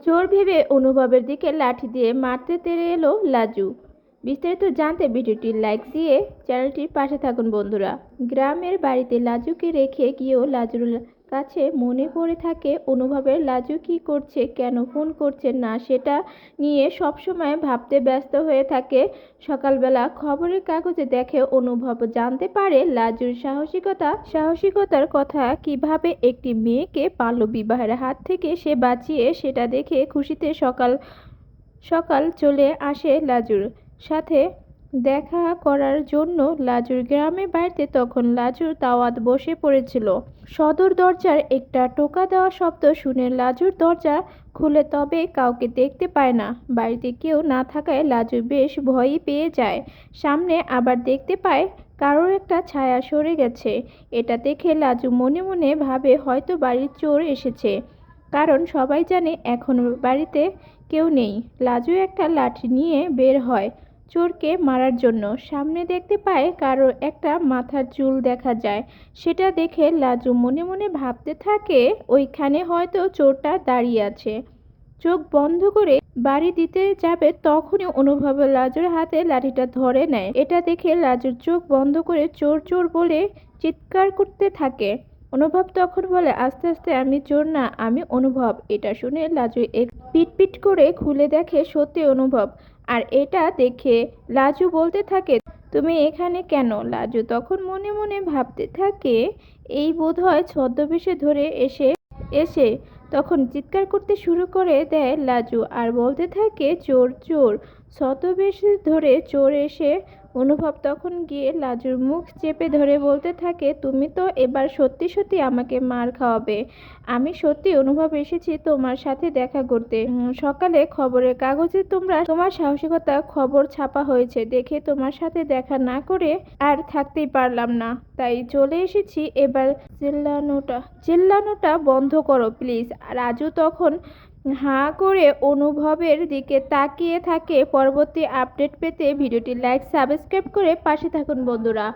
চোর ভেবে অনুভবের দিকে লাঠি দিয়ে মারতে তেড়ে এলো লাজু। বিস্তারিত জানতে ভিডিওটি লাইক দিয়ে চ্যানেলটির পাশে থাকুন বন্ধুরা। গ্রামের বাড়িতে লাজুকে রেখে গিয়েও লাজুর কাছে মনে পড়ে থাকে অনুভবের লাজু কি করছে, কেন ফোন করছে না সেটা নিয়ে সবসময় ভাবতে ব্যস্ত হয়ে থাকে। সকালবেলা খবরের কাগজে দেখে অনুভব, জানতে পারে লাজুর সাহসিকতার কথা, কিভাবে একটি মেয়েকে বাল্যবিবাহের হাত থেকে সে বাঁচিয়ে, সেটা দেখে খুশিতে সকাল সকাল চলে আসে লাজুর সাথে দেখা করার জন্য লাজুর গ্রামের বাড়িতে। তখন লাজুর দাওয়াত বসে পড়েছিল। সদর দরজার একটা টোকা দেওয়া শব্দ শুনে লাজুর দরজা খুলে, তবে কাউকে দেখতে পায় না। বাড়িতে কেউ না থাকায় লাজু বেশ ভয়ই পেয়ে যায়। সামনে আবার দেখতে পায় কারোর একটা ছায়া সরে গেছে। এটা দেখে লাজু মনে মনে ভাবে হয়তো বাড়ির চোর এসেছে, কারণ সবাই জানে এখন বাড়িতে কেউ নেই। লাজু একটা লাঠি নিয়ে বের হয় চোরকে মারার জন্য। সামনে দেখতে পায় কারো একটা মাথার চুল দেখা যায়। সেটা দেখে লাজু মনে মনে ভাবতে থাকে ওইখানে হয়তো চোরটা দাঁড়িয়ে আছে। চোখ বন্ধ করে বাড়ি দিতে যাবে, তখনই অনুভব লাজুর হাতে লাঠিটা ধরে নেয়। এটা দেখে লাজুর চোখ বন্ধ করে চোর চোর বলে চিৎকার করতে থাকে। অনুভব তখন বলে, আস্তে আস্তে, আমি চোর না, আমি অনুভব। এটা শুনে লাজু এক পিট করে খুলে দেখে সত্যি অনুভব। আর এটা দেখে লাজু বলতে থাকে, তুমি এখানে কেন? লাজু তখন মনে মনে ভাবতে থাকে এই বোধহয় ছদ্মবেশে ধরে এসে তখন চিৎকার করতে শুরু করে দেয় লাজু, আর বলতে থাকে চোর চোর। ছদ্মবেশ ধরে চোর এসে অনুভব তখন গিয়ে লাজুর মুখ চেপে ধরে বলতে থাকে, তুমি তো এবার সত্যি সত্যি আমাকে মার খাওয়াবে। আমি সত্যি অনুভব এসেছি তোমার সাথে দেখা করতে। সকালে খবরের কাগজে তোমার সাহসিকতা খবর ছাপা হয়েছে দেখে তোমার সাথে দেখা না করে আর থাকতেই পারলাম না, তাই চলে এসেছি। এবার চিল্লানোটা বন্ধ করো প্লিজ। রাজু তখন হাঁ করে অনুভবের দিকে তাকিয়ে থাকে। পরবর্তী আপডেট পেতে ভিডিওটি লাইক সাবস্ক্রাইব করে পাশে থাকুন বন্ধুরা।